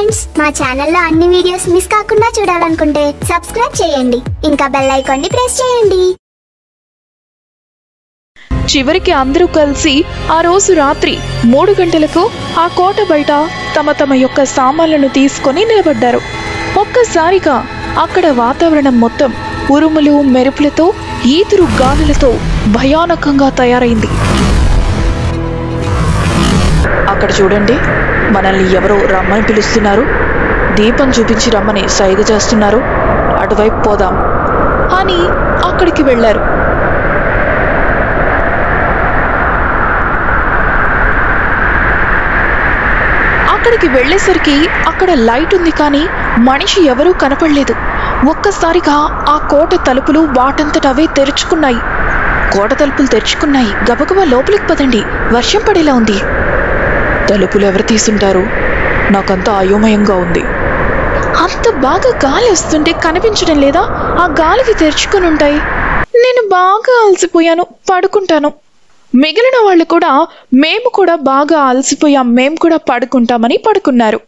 Friends, మా ఛానల్లో అన్ని వీడియోస్ మిస్ కాకుండా చూడాలనుకుంటే సబ్స్క్రైబ్ చేయండి, ఇంకా బెల్ ఐకాన్ ని ప్రెస్ చేయండి. చివరికి అందరూ కలిసి ఆ రోజు రాత్రి 3 గంటలకు ఆ కోట బయట తమ యొక్క సామాన్లను తీసుకొని నిలబడ్డారు. ఒక్కసారిగా అక్కడ వాతావరణం మొత్తం ఉరుములు మెరుపులతో ఈదురు గాలులతో భయానకంగా తయారైంది. అక్కడ చూడండి, మనల్ని ఎవరో రమ్మని పిలుస్తున్నారు. దీపం చూపించి రమ్మని సైగ చేస్తున్నారు. అటువైపు పోదాం అని అక్కడికి వెళ్ళారు. అక్కడికి వెళ్ళేసరికి అక్కడ లైట్ ఉంది, కానీ మనిషి ఎవరూ కనపడలేదు. ఒక్కసారిగా ఆ కోట తలుపులు వాటంతటవే తెరుచుకున్నాయి. కోట తలుపులు తెరుచుకున్నాయి. గబగబా లోపలికి పదండి, వర్షం పడేలా ఉంది. తలుపులు ఎవరు తీసుంటారు? నాకంతా అయోమయంగా ఉంది. అంత బాగా గాలి వస్తుంటే కనిపించడం లేదా? ఆ గాలికి తెరుచుకుని ఉంటాయి. నేను బాగా అలసిపోయాను, పడుకుంటాను. మిగిలిన వాళ్ళు కూడా మేము కూడా బాగా అలసిపోయాం, మేము కూడా పడుకుంటామని పడుకున్నారు.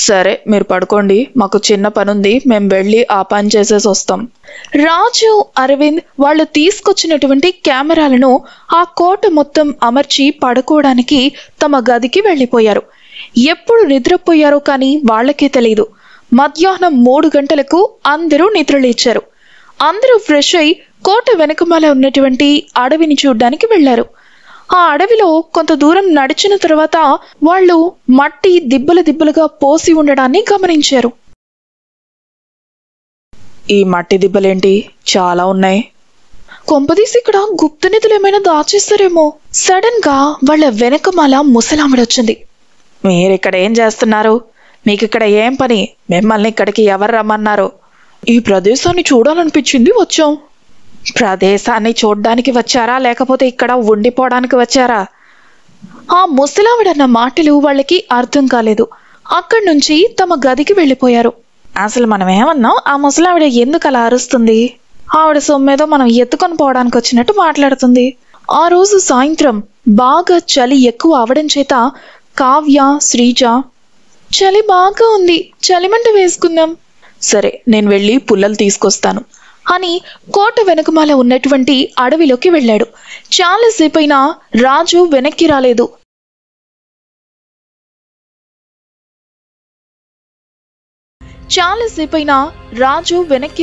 సరే, మీరు పడుకోండి, మాకు చిన్న పని ఉంది, మేము వెళ్ళి ఆ పని చేసేసి వస్తాం. రాజు, అరవింద్ వాళ్ళు తీసుకొచ్చినటువంటి కెమెరాలను ఆ కోట మొత్తం అమర్చి పడుకోవడానికి తమ గదికి వెళ్ళిపోయారు. ఎప్పుడు నిద్రపోయారో కానీ వాళ్ళకే తెలియదు. మధ్యాహ్నం 3 గంటలకు అందరూ నిద్రలేచారు. అందరూ ఫ్రెష్ అయి కోట వెనుకమాల ఉన్నటువంటి అడవిని చూడ్డానికి వెళ్లారు. ఆ అడవిలో కొంత దూరం నడిచిన తర్వాత వాళ్ళు మట్టి దిబ్బలుగా పోసి ఉండడాన్ని గమనించారు. ఈ మట్టి దిబ్బలేంటి, చాలా ఉన్నాయి. కొంపదీసి ఇక్కడ గుప్త నిధులు ఏమైనా దాచేస్తారేమో. సడన్ గా వాళ్ళ వెనకమాల ముసలావిడొచ్చింది. మీరిక్కడ ఏం చేస్తున్నారు? మీకు ఇక్కడ ఏం పని? మిమ్మల్ని ఇక్కడికి ఎవరు రమ్మన్నారు? ఈ ప్రదేశాన్ని చూడాలనిపించింది, వచ్చాం. ప్రదేశాన్ని చూడ్డానికి వచ్చారా, లేకపోతే ఇక్కడ ఉండిపోవడానికి వచ్చారా? ఆ ముసలావిడన్న మాటలు వాళ్ళకి అర్థం కాలేదు. అక్కడి నుంచి తమ గదికి వెళ్ళిపోయారు. అసలు మనం ఏమన్నాం? ఆ ముసలావిడ ఎందుకు అలా అరుస్తుంది? ఆవిడ సొమ్మేదో మనం ఎత్తుకొని పోవడానికి వచ్చినట్టు మాట్లాడుతుంది. ఆ రోజు సాయంత్రం బాగా చలి ఎక్కువ అవడం చేత కావ్య, శ్రీజ, చలి బాగా ఉంది, చలిమంట వేసుకుందాం. సరే, నేను వెళ్ళి పుల్లలు తీసుకొస్తాను అని కోట వెనుకమాల ఉన్నటువంటి అడవిలోకి వెళ్ళాడు. చాలాసేపైనా రాజు వెనక్కి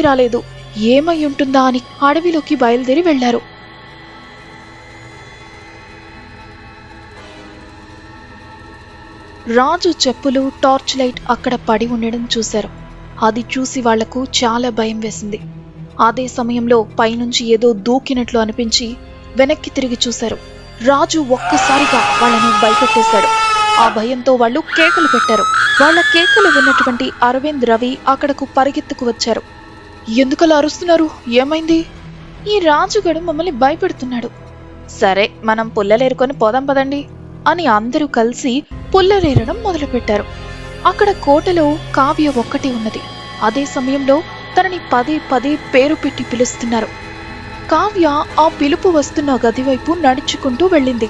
రాలేదు. ఏమై ఉంటుందా అని అడవిలోకి బయలుదేరి వెళ్లారు. రాజు చెప్పులు, టార్చ్ లైట్ అక్కడ పడి ఉండడం చూశారు. అది చూసి వాళ్లకు చాలా భయం వేసింది. అదే సమయంలో పైనుంచి ఏదో దూకినట్లు అనిపించి వెనక్కి తిరిగి చూశారు. రాజు ఒక్కసారిగా వాళ్ళను భయపెట్టేశాడు. ఆ భయంతో వాళ్ళు కేకలు పెట్టారు. వాళ్ళ కేకలు విన్నటువంటి అరవింద్, రవి అక్కడకు పరిగెత్తుకు వచ్చారు. ఎందుకలా అరుస్తున్నారు? ఏమైంది? ఈ రాజుగడు మమ్మల్ని భయపెడుతున్నాడు. సరే, మనం పుల్లలేరుకొని పోదాం పదండి అని అందరూ కలిసి పుల్లలేరడం మొదలుపెట్టారు. అక్కడ కోటలో కావ్య ఒక్కటి ఉన్నది. అదే సమయంలో తనని పదే పేరు పెట్టి పిలుస్తున్నారు. కావ్య ఆ పిలుపు వస్తున్న గది వైపు నడుచుకుంటూ వెళ్ళింది.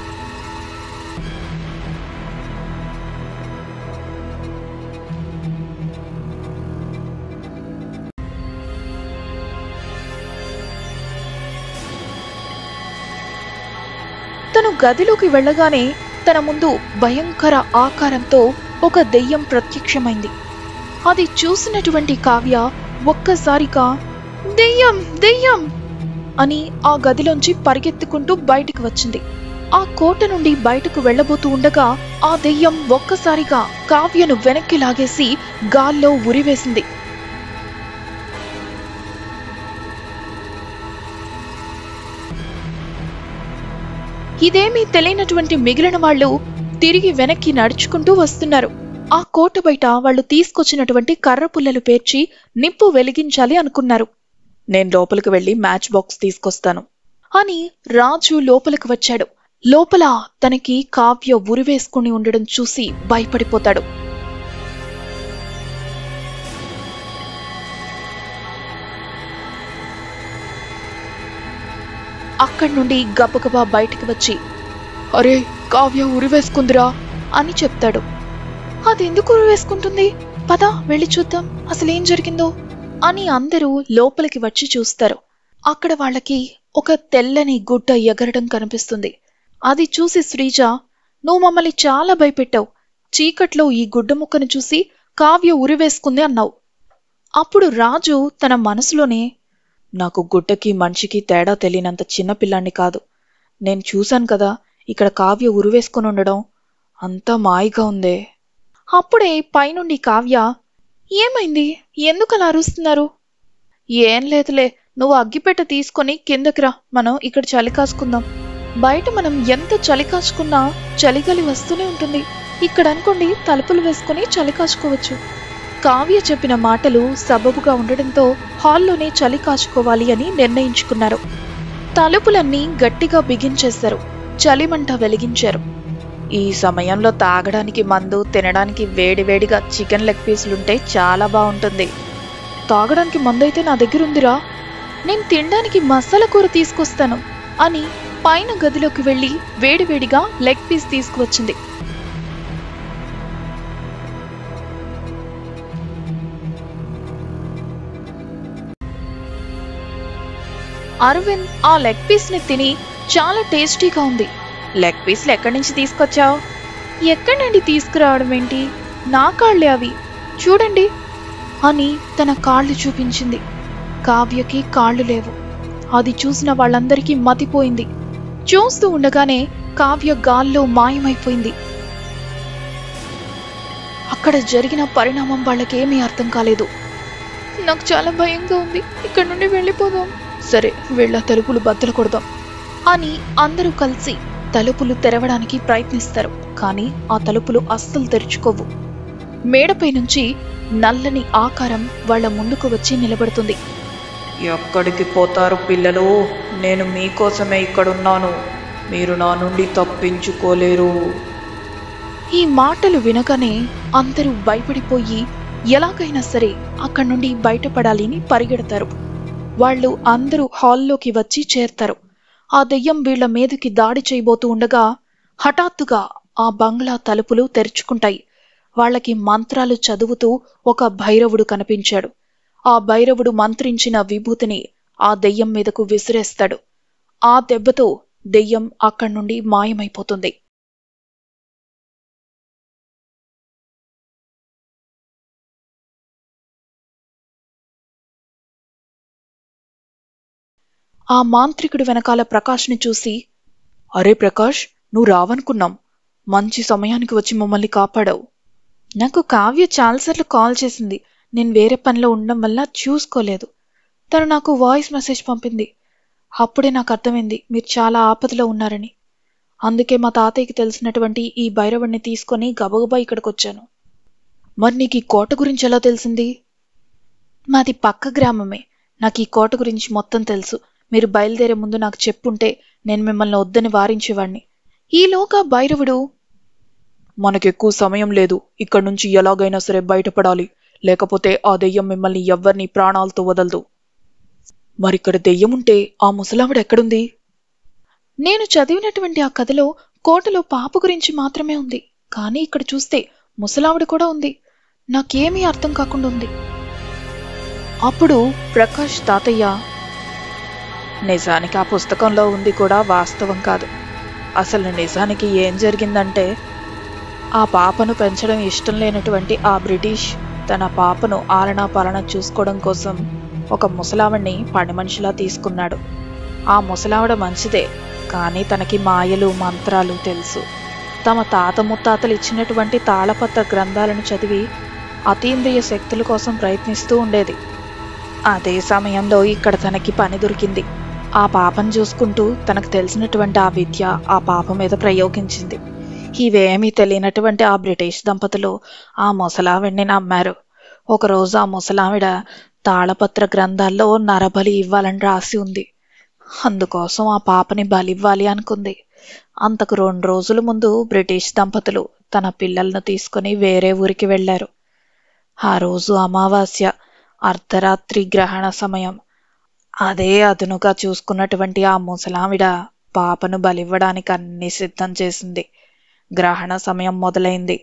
తను గదిలోకి వెళ్ళగానే తన ముందు భయంకర ఆకారంతో ఒక దెయ్యం ప్రత్యక్షమైంది. అది చూసినటువంటి కావ్య ఒక్కసారిగా దెయ్యం దెయ్యం అని ఆ గదిలోంచి పరిగెత్తుకుంటూ బయటికి వచ్చింది. ఆ కోట నుండి బయటకు వెళ్లబోతూ ఉండగా ఆ దెయ్యం ఒక్కసారిగా కావ్యను వెనక్కి లాగేసి గాల్లో ఉరివేసింది. ఇదేమీ తెలియనటువంటి మిగిలిన వాళ్ళు తిరిగి వెనక్కి నడుచుకుంటూ వస్తున్నారు. ఆ కోట బయట వాళ్ళు తీసుకొచ్చినటువంటి కర్ర పుల్లలు పేర్చి నిప్పు వెలిగించాలి అనుకున్నారు. నేను లోపలికి వెళ్లి మ్యాచ్ బాక్స్ తీసుకొస్తాను అని రాజు లోపలికి వచ్చాడు. లోపల తనకి కావ్య ఉరివేసుకుని ఉండడం చూసి భయపడిపోతాడు. అక్కడి నుండి గబగబా బయటికి వచ్చి, అరే, కావ్య ఉరివేసుకుందిరా అని చెప్తాడు. అది ఎందుకు ఉరివేసుకుంటుంది? పద వెళ్ళి చూద్దాం అసలేం జరిగిందో అని అందరూ లోపలికి వచ్చి చూస్తారు. అక్కడ వాళ్ళకి ఒక తెల్లని గుడ్డ ఎగరడం కనిపిస్తుంది. అది చూసి శ్రీజ, నువ్వు మమ్మల్ని చాలా భయపెట్టావు. చీకట్లో ఈ గుడ్డ ముక్కను చూసి కావ్య ఉరివేసుకుంది అన్నావు. అప్పుడు రాజు తన మనసులోనే, నాకు గుడ్డకి మనిషికి తేడా తెలియనంత చిన్నపిల్లాన్ని కాదు. నేను చూశాను కదా ఇక్కడ కావ్య ఉరివేసుకుని ఉండడం, అంతా మాయగా ఉందే. అప్పుడే పైనుండి కావ్య, ఏమైంది? ఎందుకలా అరుస్తున్నారు? ఏం లేదులే, నువ్వు అగ్గిపెట్ట తీసుకొని కిందకి రా, మనం ఇక్కడ చలి కాచుకుందాం. బయట మనం ఎంత చలి కాచుకున్నా చలిగాలి వస్తూనే ఉంటుంది. ఇక్కడ అనుకోండి తలుపులు వేసుకుని చలి కాచుకోవచ్చు. కావ్య చెప్పిన మాటలు సబబుగా ఉండడంతో హాల్లోనే చలి కాచుకోవాలి అని నిర్ణయించుకున్నారు. తలుపులన్నీ గట్టిగా బిగించేశారు. చలిమంట వెలిగించారు. ఈ సమయంలో తాగడానికి మందు, తినడానికి వేడివేడిగా చికెన్ లెగ్ పీసులుంటే చాలా బాగుంటుంది. తాగడానికి మందైతే నా దగ్గరుందిరా, నేను తినడానికి మసాలా కూర తీసుకొస్తాను అని పైన గదిలోకి వెళ్లి వేడివేడిగా లెగ్ పీస్ తీసుకువచ్చింది. అరవింద్ ఆ లెగ్ పీస్ ని తిని చాలా టేస్టీగా ఉంది. లెగ్ పీస్లు ఎక్కడి నుంచి తీసుకొచ్చావు? ఎక్కడి నుండి తీసుకురావడం ఏంటి, నా కాళ్లే అవి, చూడండి అని తన కాళ్ళు చూపించింది. కావ్యకి కాళ్ళు లేవు. అది చూసిన వాళ్ళందరికీ మతిపోయింది. చూస్తూ ఉండగానే కావ్య గాల్లో మాయమైపోయింది. అక్కడ జరిగిన పరిణామం వాళ్ళకేమీ అర్థం కాలేదు. నాకు చాలా భయంగా ఉంది, ఇక్కడ నుండి వెళ్ళిపోదాం. సరే వెళ్ళ తలుపులు బద్దలు కొడదాం అని అందరూ కలిసి తలుపులు తెరవడానికి ప్రయత్నిస్తారు. కానీ ఆ తలుపులు అస్సలు తెరుచుకోవు. మేడపై నుంచి నల్లని ఆకారం వాళ్ల ముందుకు వచ్చి నిలబడుతుంది. ఎక్కడికి పోతారు పిల్లలు? నేను మీకోసమే ఇక్కడున్నాను, మీరు నా నుండి తప్పించుకోలేరు. ఈ మాటలు వినగానే అందరూ భయపడిపోయి ఎలాగైనా సరే అక్కడి నుండి బయటపడాలని పరిగెడతారు. వాళ్ళు అందరూ హాల్లోకి వచ్చి చేరతారు. ఆ దెయ్యం వీళ్ల మీదకి దాడి చేయబోతూ ఉండగా హఠాత్తుగా ఆ బంగ్లా తలుపులు తెరుచుకుంటాయి. వాళ్ళకి మంత్రాలు చదువుతూ ఒక భైరవుడు కనిపించాడు. ఆ భైరవుడు మంత్రించిన విభూతిని ఆ దెయ్యం మీదకు విసిరేస్తాడు. ఆ దెబ్బతో దెయ్యం అక్కడి నుండి మాయమైపోతుంది. ఆ మాంత్రికుడి వెనకాల ప్రకాష్ని చూసి, అరే ప్రకాష్, నువ్వు రావనుకున్నాం, మంచి సమయానికి వచ్చి మమ్మల్ని కాపాడావు. నాకు కావ్య చాలాసార్లు కాల్ చేసింది, నేను వేరే పనిలో ఉండడం వల్ల చూసుకోలేదు. తను నాకు వాయిస్ మెసేజ్ పంపింది. అప్పుడే నాకు అర్థమైంది మీరు చాలా ఆపదలో ఉన్నారని. అందుకే మా తాతయ్యకి తెలిసినటువంటి ఈ భైరవుడిని తీసుకొని గబగబా ఇక్కడికి వచ్చాను. మరి నీకు ఈ కోట గురించి ఎలా తెలిసింది? మాది పక్క గ్రామమే, నాకు ఈ కోట గురించి మొత్తం తెలుసు. మీరు బయలుదేరే ముందు నాకు చెప్పుంటే నేను మిమ్మల్ని వద్దని వారించేవాణ్ణి. ఈలోగా భైరవుడు, మనకెక్కువ సమయం లేదు, ఇక్కడి నుంచి ఎలాగైనా సరే బయటపడాలి, లేకపోతే ఆ దెయ్యం మిమ్మల్ని ఎవ్వరినీ ప్రాణాలతో వదలదు. మరిక్కడ దెయ్యముంటే ఆ ముసలావిడ ఎక్కడుంది? నేను చదివినటువంటి ఆ కథలో కోటలో పాప గురించి మాత్రమే ఉంది, కానీ ఇక్కడ చూస్తే ముసలావిడ కూడా ఉంది. నాకేమీ అర్థం కాకుండా ఉంది. అప్పుడు ప్రకాష్ తాతయ్య, నిజానికి ఆ పుస్తకంలో ఉంది కూడా వాస్తవం కాదు. అసలు నిజానికి ఏం జరిగిందంటే, ఆ పాపను పెంచడం ఇష్టం లేనటువంటి ఆ బ్రిటిష్ తన పాపను ఆలనా పాలన చూసుకోవడం కోసం ఒక ముసలావిడ్ని పని మనిషిలా తీసుకున్నాడు. ఆ ముసలావిడ మంచిదే, కానీ తనకి మాయలు మంత్రాలు తెలుసు. తమ తాత ముత్తాతలు ఇచ్చినటువంటి తాళపత్ర గ్రంథాలను చదివి అతీంద్రియ శక్తుల కోసం ప్రయత్నిస్తూ ఉండేది. అదే సమయంలో ఇక్కడ తనకి పని దొరికింది. ఆ పాపను చూసుకుంటూ తనకు తెలిసినటువంటి ఆ విద్య ఆ పాప మీద ప్రయోగించింది. ఇవేమీ తెలియనటువంటి ఆ బ్రిటిష్ దంపతులు ఆ ముసలావిడిని నమ్మారు. ఒకరోజు ఆ ముసలావిడ తాళపత్ర గ్రంథాల్లో నరబలి ఇవ్వాలని రాసి ఉంది. అందుకోసం ఆ పాపని బలివ్వాలి అనుకుంది. అంతకు 2 రోజుల ముందు బ్రిటిష్ దంపతులు తన పిల్లలను తీసుకుని వేరే ఊరికి వెళ్లారు. ఆ రోజు అమావాస్య, అర్ధరాత్రి గ్రహణ సమయం. అదే అదునుగా చూసుకున్నటువంటి ఆ ముసలావిడ పాపను బలివ్వడానికి అన్ని సిద్ధం చేసింది. గ్రహణ సమయం మొదలైంది.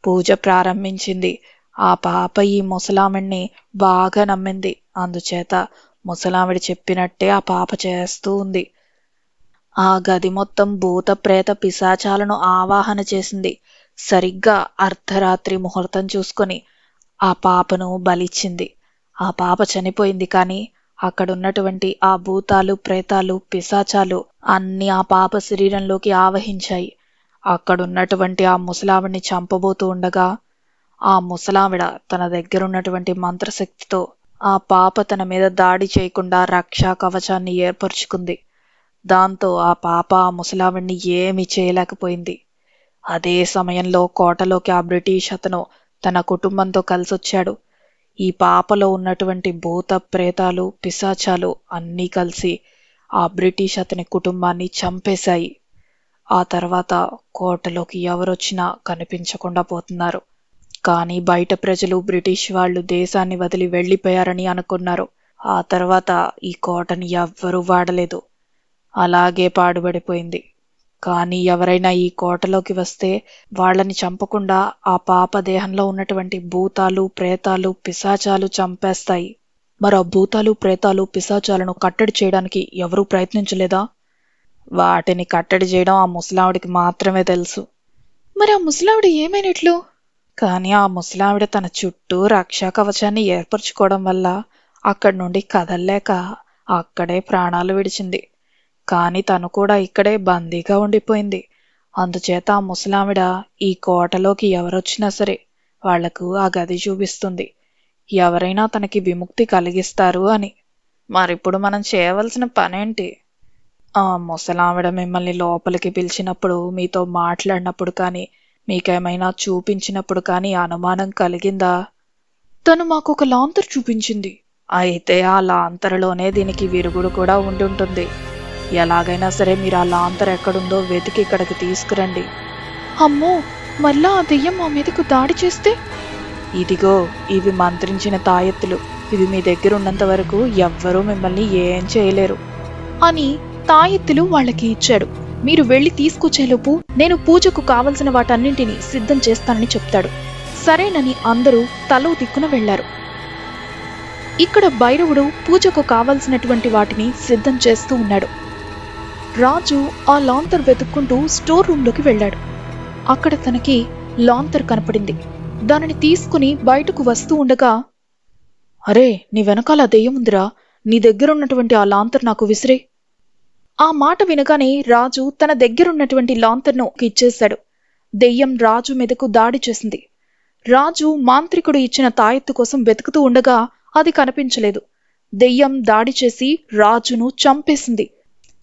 పూజ ప్రారంభించింది. ఆ పాప ఈ ముసలావిడ్ని బాగా నమ్మింది. అందుచేత ముసలావిడ చెప్పినట్టే ఆ పాప చేస్తూ ఉంది. ఆ గది మొత్తం భూత ప్రేత పిశాచాలను ఆవాహన చేసింది. సరిగ్గా అర్ధరాత్రి ముహూర్తం చూసుకొని ఆ పాపను బలిచ్చింది. ఆ పాప చనిపోయింది, కానీ అక్కడున్నటువంటి ఆ భూతాలు, ప్రేతాలు, పిశాచాలు అన్నీ ఆ పాప శరీరంలోకి ఆవహించాయి. అక్కడున్నటువంటి ఆ ముసలావిడిని చంపబోతూ ఉండగా ఆ ముసలావిడ తన దగ్గరున్నటువంటి మంత్రశక్తితో ఆ పాప తన మీద దాడి చేయకుండా రక్షా కవచాన్ని ఏర్పరచుకుంది. దాంతో ఆ పాప ఆ ముసలావిడిని ఏమీ చేయలేకపోయింది. అదే సమయంలో కోటలోకి ఆ బ్రిటిష్ అతను తన కుటుంబంతో కలిసొచ్చాడు. ఈ పాపలో ఉన్నటువంటి భూత ప్రేతాలు, పిశాచాలు అన్నీ కలిసి ఆ బ్రిటిష్ అతని కుటుంబాన్ని చంపేశాయి. ఆ తర్వాత కోటలోకి ఎవరొచ్చినా కనిపించకుండా పోతున్నారు. కానీ బయట ప్రజలు బ్రిటిష్ వాళ్ళు దేశాన్ని వదిలి వెళ్ళిపోయారని అనుకున్నారు. ఆ తర్వాత ఈ కోటని ఎవ్వరూ వాడలేదు, అలాగే పాడుబడిపోయింది. కానీ ఎవరైనా ఈ కోటలోకి వస్తే వాళ్ళని చంపకుండా ఆ పాప దేహంలో ఉన్నటువంటి భూతాలు, ప్రేతాలు, పిశాచాలు చంపేస్తాయి. మరి ఆ భూతాలు, ప్రేతాలు, పిశాచాలను కట్టడి చేయడానికి ఎవరూ ప్రయత్నించలేదా? వాటిని కట్టడి చేయడం ఆ ముసలావిడికి మాత్రమే తెలుసు. మరి ఆ ముసలావిడ ఏమైనట్లు? కానీ ఆ ముసలావిడ తన చుట్టూ రక్షా కవచాన్ని ఏర్పరచుకోవడం వల్ల అక్కడి నుండి కదల్లేక అక్కడే ప్రాణాలు విడిచింది. కానీ తను కూడా ఇక్కడే బందీగా ఉండిపోయింది. అందుచేత ఆ ముసలావిడ ఈ కోటలోకి ఎవరొచ్చినా సరే వాళ్లకు ఆ గది చూపిస్తుంది, ఎవరైనా తనకి విముక్తి కలిగిస్తారు అని. మరిప్పుడు మనం చేయవలసిన పనేంటి? ఆ ముసలావిడ మిమ్మల్ని లోపలికి పిలిచినప్పుడు, మీతో మాట్లాడినప్పుడు కానీ, మీకేమైనా చూపించినప్పుడు కానీ అనుమానం కలిగిందా? తను మాకు ఒక లాంతర్ చూపించింది. అయితే ఆ లాంతరులోనే దీనికి విరుగుడు కూడా ఉండుంటుంది. ఎలాగైనా సరే మీరు ఆ లాంతర్ ఎక్కడుందో వెతికి ఇక్కడికి తీసుకురండి. అమ్మో, మళ్ళా ఆ దెయ్యం మా మీదకు దాడి చేస్తే? ఇదిగో, ఇవి మంత్రించిన తాయెత్తులు. ఇవి మీ దగ్గర ఉన్నంత వరకు ఎవ్వరూ మిమ్మల్ని ఏం చేయలేరు అని తాయెత్తులు వాళ్ళకి ఇచ్చాడు. మీరు వెళ్లి తీసుకొచ్చేలోపు నేను పూజకు కావలసిన వాటన్నింటినీ సిద్ధం చేస్తానని చెప్తాడు. సరేనని అందరూ తలో దిక్కున వెళ్లారు. ఇక్కడ భైరవుడు పూజకు కావలసినటువంటి వాటిని సిద్ధం చేస్తూ ఉన్నాడు. రాజు ఆ లాంతర్ వెతుక్కుంటూ స్టోర్ రూంలోకి వెళ్ళాడు. అక్కడ తనకి లాంతర్ కనపడింది. దానిని తీసుకుని బయటకు వస్తూ ఉండగా, అరే, నీ వెనకాల దెయ్యం ఉందిరా, నీ దగ్గరున్నటువంటి ఆ లాంతర్ నాకు విసిరే. ఆ మాట వినగానే రాజు తన దగ్గరున్నటువంటి లాంతర్ను ఇచ్చేశాడు. దెయ్యం రాజు మీదకు దాడి చేసింది. రాజు మాంత్రికుడు ఇచ్చిన తాయెత్తు కోసం వెతుకుతూ ఉండగా అది కనిపించలేదు. దెయ్యం దాడి చేసి రాజును చంపేసింది.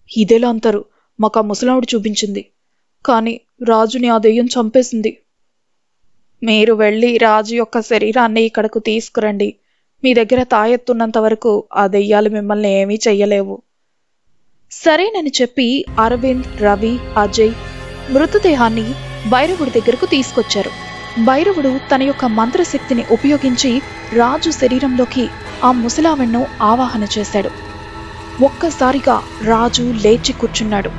ఇదేలా అంటారు, మాకు ఆ ముసలావిడ చూపించింది, కానీ రాజుని ఆ దెయ్యం చంపేసింది. మీరు వెళ్ళి రాజు యొక్క శరీరాన్ని ఇక్కడకు తీసుకురండి. మీ దగ్గర తాయెత్తున్నంత వరకు ఆ దెయ్యాలు మిమ్మల్ని ఏమీ చెయ్యలేవు. సరేనని చెప్పి అరవింద్, రవి, అజయ్ మృతదేహాన్ని భైరవుడి దగ్గరకు తీసుకొచ్చారు. భైరవుడు తన యొక్క మంత్రశక్తిని ఉపయోగించి రాజు శరీరంలోకి ఆ ముసలావిడ్ను ఆవాహన చేశాడు. ఒక్కసారిగా రాజు లేచి కూర్చున్నాడు.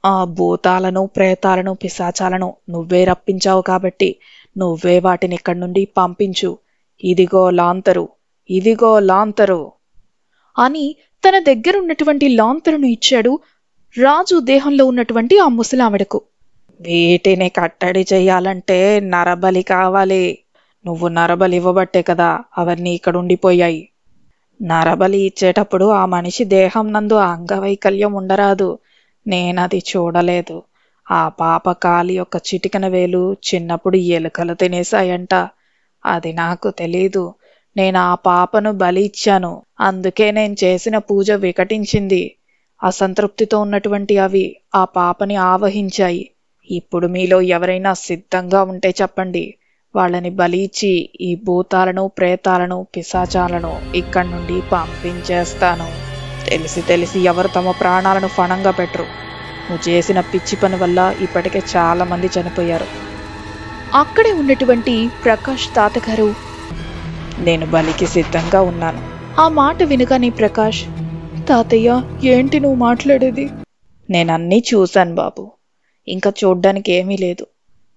ఆ భూతాలను, ప్రేతాలను, పిశాచాలను నువ్వే రప్పించావు కాబట్టి నువ్వే వాటిని ఇక్కడి నుండి పంపించు. ఇదిగో లాంతరు, ఇదిగో లాంతరు అని తన దగ్గరున్నటువంటి లాంతరును ఇచ్చాడు రాజు దేహంలో ఉన్నటువంటి ఆ ముసలావిడకు. వీటిని కట్టడి చెయ్యాలంటే నరబలి కావాలి. నువ్వు నరబలి ఇవ్వబట్టే కదా అవన్నీ ఇక్కడ ఉండిపోయాయి. నరబలి ఇచ్చేటప్పుడు ఆ మనిషి దేహం నందు అంగవైకల్యం ఉండరాదు. నేనది చూడలేదు. ఆ పాప కాలి యొక్క చిటికన వేలు చిన్నప్పుడు ఎలుకలు తినేశాయంట. అది నాకు తెలీదు. నేను ఆ పాపను బలి ఇచ్చాను, అందుకే నేను చేసిన పూజ వికటించింది. అసంతృప్తితో ఉన్నటువంటి అవి ఆ పాపని ఆవహించాయి. ఇప్పుడు మీలో ఎవరైనా సిద్ధంగా ఉంటే చెప్పండి, వాళ్ళని బలి ఇచ్చి ఈ భూతాలను, ప్రేతాలను, పిశాచాలను ఇక్కడి నుండి పంపించేస్తాను. తెలిసి ఎవరు తమ ప్రాణాలను ఫణంగా పెట్టరు. నువ్వు చేసిన పిచ్చి పని వల్ల ఇప్పటికే చాలా మంది చనిపోయారు. అక్కడే ఉన్నటువంటి ప్రకాష్ తాతగారు, నేను బలికి సిద్ధంగా ఉన్నాను. ఆ మాట వినగానే ప్రకాష్, తాతయ్య ఏంటి నువ్వు మాట్లాడేది? నేనన్నీ చూశాను బాబు, ఇంకా చూడ్డానికి ఏమీ లేదు.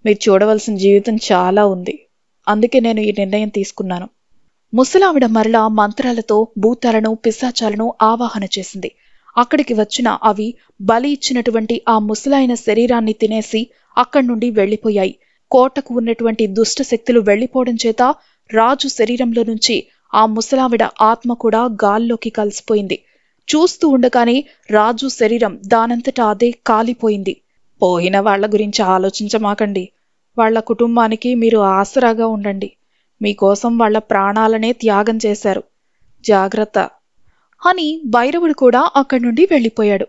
మీరు చూడవలసిన జీవితం చాలా ఉంది. అందుకే నేను ఈ నిర్ణయం తీసుకున్నాను. ముసలావిడ మరలా మంత్రాలతో భూతాలను పిశాచాలను ఆవాహన చేసింది. అక్కడికి వచ్చిన అవి బలి ఇచ్చినటువంటి ఆ ముసలాయన శరీరాన్ని తినేసి అక్కడి నుండి వెళ్లిపోయాయి. కోటకు ఉన్నటువంటి దుష్ట శక్తులు వెళ్లిపోవడం చేత రాజు శరీరంలో నుంచి ఆ ముసలావిడ ఆత్మ కూడా గాల్లోకి కలిసిపోయింది. చూస్తూ ఉండగానే రాజు శరీరం దానంతటా అదే కాలిపోయింది. పోయిన వాళ్ల గురించి ఆలోచించమాకండి. వాళ్ల కుటుంబానికి మీరు ఆసరాగా ఉండండి. మీకోసం వాళ్ల ప్రాణాలనే త్యాగం చేశారు. జాగ్రత్త అని భైరవుడు కూడా అక్కడి నుండి వెళ్లిపోయాడు.